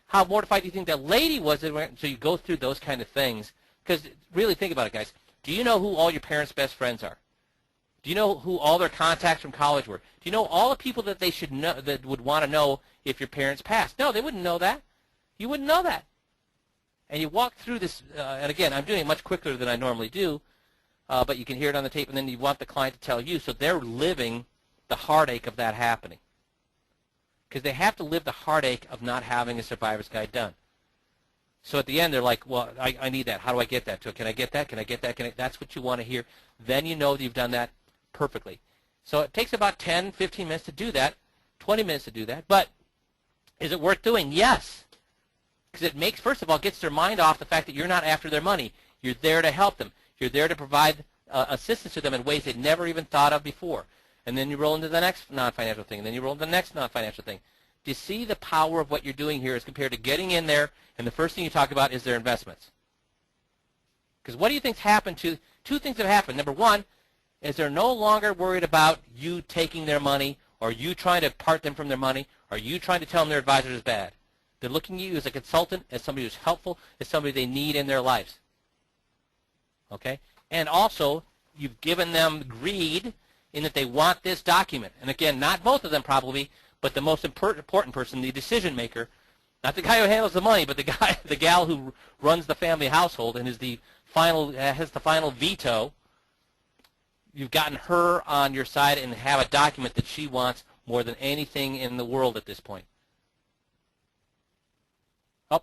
How mortified do you think that lady was? So you go through those kind of things. Because really think about it, guys. Do you know who all your parents' best friends are? Do you know who all their contacts from college were? Do you know all the people that they should know, that would want to know if your parents passed? No, they wouldn't know that. You wouldn't know that. And you walk through this, and again, I'm doing it much quicker than I normally do, but you can hear it on the tape, and then you want the client to tell you, so they're living the heartache of that happening. Because they have to live the heartache of not having a survivor's guide done. So at the end, they're like, well, I need that. How do I get that? Can I get that? Can I get that? That's what you want to hear. Then you know that you've done that perfectly. So it takes about 10, 15 minutes to do that, 20 minutes to do that. But is it worth doing? Yes. Because it makes, first of all, gets their mind off the fact that you're not after their money. You're there to help them. You're there to provide assistance to them in ways they'd never even thought of before. And then you roll into the next non-financial thing, and then you roll into the next non-financial thing. Do you see the power of what you're doing here as compared to getting in there, and the first thing you talk about is their investments? Because what do you think's happened to, two things have happened. Number one is they're no longer worried about you taking their money, or you trying to part them from their money, or you trying to tell them their advisor is bad. They're looking at you as a consultant, as somebody who's helpful, as somebody they need in their lives. Okay? And also, you've given them greed in that they want this document. And again, not both of them probably, but the most important person, the decision maker, not the guy who handles the money, but the gal who runs the family household and is has the final veto. You've gotten her on your side and have a document that she wants more than anything in the world at this point. Oh,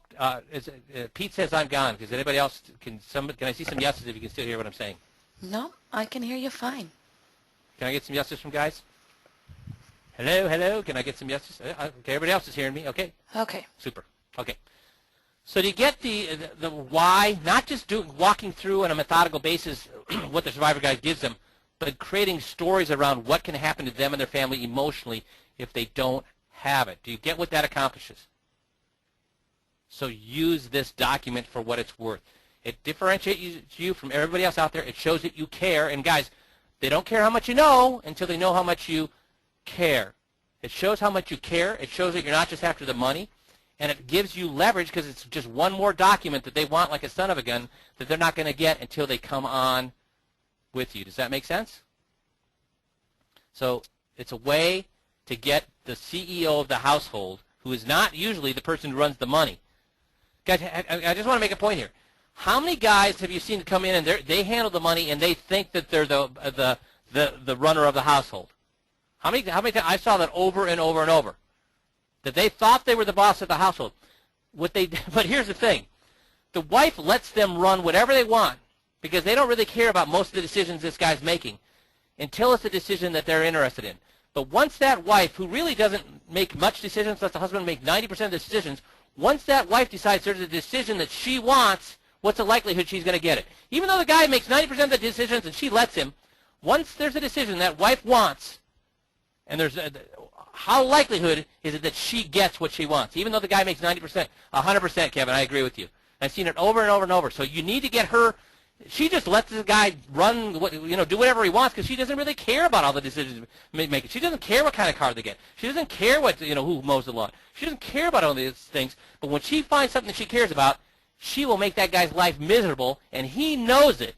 Pete says I'm gone. Because anybody else can I see some yeses if you can still hear what I'm saying? No, I can hear you fine. Can I get some yeses from guys? Hello, hello. Can I get some yeses? Okay, everybody else is hearing me. Okay. Okay. Super. Okay. So do you get the why? Not just walking through on a methodical basis what the survivor guide gives them, but creating stories around what can happen to them and their family emotionally if they don't have it. Do you get what that accomplishes? So use this document for what it's worth. It differentiates you from everybody else out there. It shows that you care. And guys, they don't care how much you know until they know how much you care. It shows how much you care. It shows that you're not just after the money. And it gives you leverage because it's just one more document that they want like a son of a gun that they're not going to get until they come on with you. Does that make sense? So it's a way to get the CEO of the household, who is not usually the person who runs the money. Guys, I just want to make a point here. How many guys have you seen come in and they handle the money and they think that they're the runner of the household? How many times I saw that over and over and over, that they thought they were the boss of the household. But here's the thing: the wife lets them run whatever they want because they don't really care about most of the decisions this guy's making until it's a decision that they're interested in. But once that wife, who really doesn't make much decisions, lets the husband make 90% of the decisions. Once that wife decides there's a decision that she wants, what's the likelihood she's going to get it? Even though the guy makes 90% of the decisions and she lets him, once there's a decision that wife wants, and how likelihood is it that she gets what she wants? Even though the guy makes 90%, 100%, Kevin, I agree with you. I've seen it over and over and over. So you need to get her. She just lets the guy run, do whatever he wants because she doesn't really care about all the decisions making. She doesn't care what kind of car they get. She doesn't care who mows the lawn. She doesn't care about all these things. But when she finds something that she cares about, she will make that guy's life miserable, and he knows it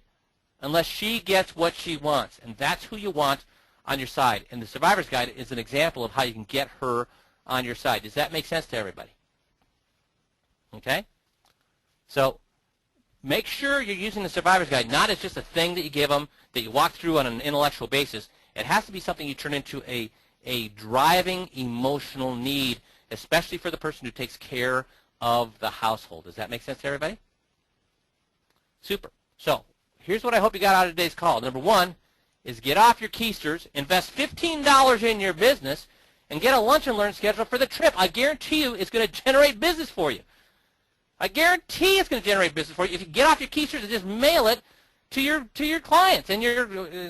unless she gets what she wants. And that's who you want on your side. And the Survivor's Guide is an example of how you can get her on your side. Does that make sense to everybody? Okay? So make sure you're using the Survivor's Guide not as just a thing that you give them, that you walk through on an intellectual basis. It has to be something you turn into a driving emotional need, especially for the person who takes care of the household. Does that make sense to everybody? Super. So here's what I hope you got out of today's call. Number one is get off your keisters, invest $15 in your business, and get a lunch and learn schedule for the trip. I guarantee you it's going to generate business for you. I guarantee it's going to generate business for you if you get off your keisters and just mail it to your clients. And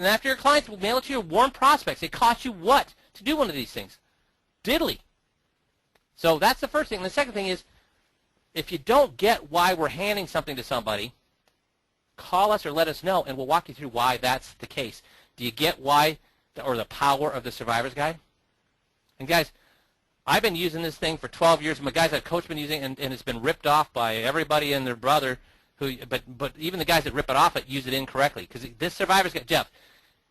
after your clients, will mail it to your warm prospects. It costs you what to do one of these things? Diddly. So that's the first thing. And the second thing is, if you don't get why we're handing something to somebody, call us or let us know, and we'll walk you through why that's the case. Do you get why or the power of the Survivor's Guide? And guys, I've been using this thing for 12 years. My guys I've coached been using it, and it's been ripped off by everybody and their brother. But even the guys that rip it off use it incorrectly. Because this Survivor's Guide, Jeff,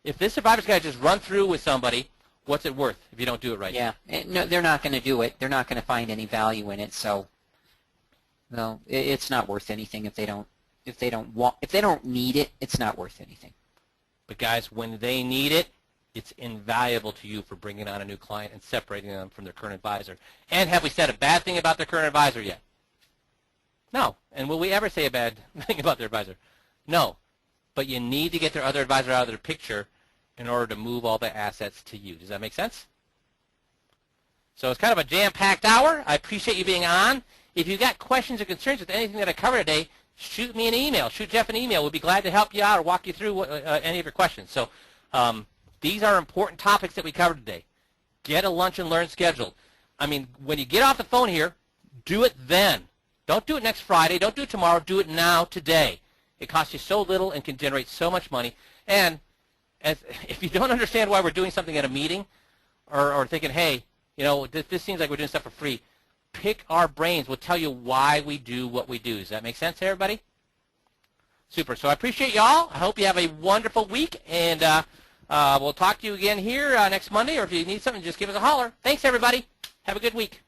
if this Survivor's Guide just run through with somebody, what's it worth if you don't do it right? Yeah, no, they're not going to do it. They're not going to find any value in it. So, no, it's not worth anything if they don't need it. It's not worth anything. But guys, when they need it, it's invaluable to you for bringing on a new client and separating them from their current advisor. And have we said a bad thing about their current advisor yet? No. And will we ever say a bad thing about their advisor? No. But you need to get their other advisor out of their picture in order to move all the assets to you. Does that make sense? So it's kind of a jam-packed hour. I appreciate you being on. If you've got questions or concerns with anything that I covered today, shoot me an email. Shoot Jeff an email. We'll be glad to help you out or walk you through any of your questions. So these are important topics that we covered today. Get a lunch and learn scheduled. I mean, when you get off the phone here, do it then. Don't do it next Friday. Don't do it tomorrow. Do it now, today. It costs you so little and can generate so much money. And if you don't understand why we're doing something at a meeting or thinking, hey, you know, this seems like we're doing stuff for free, pick our brains. We'll tell you why we do what we do. Does that make sense to everybody? Super. So I appreciate you all. I hope you have a wonderful week, and we'll talk to you again here next Monday, or if you need something, just give us a holler. Thanks, everybody. Have a good week.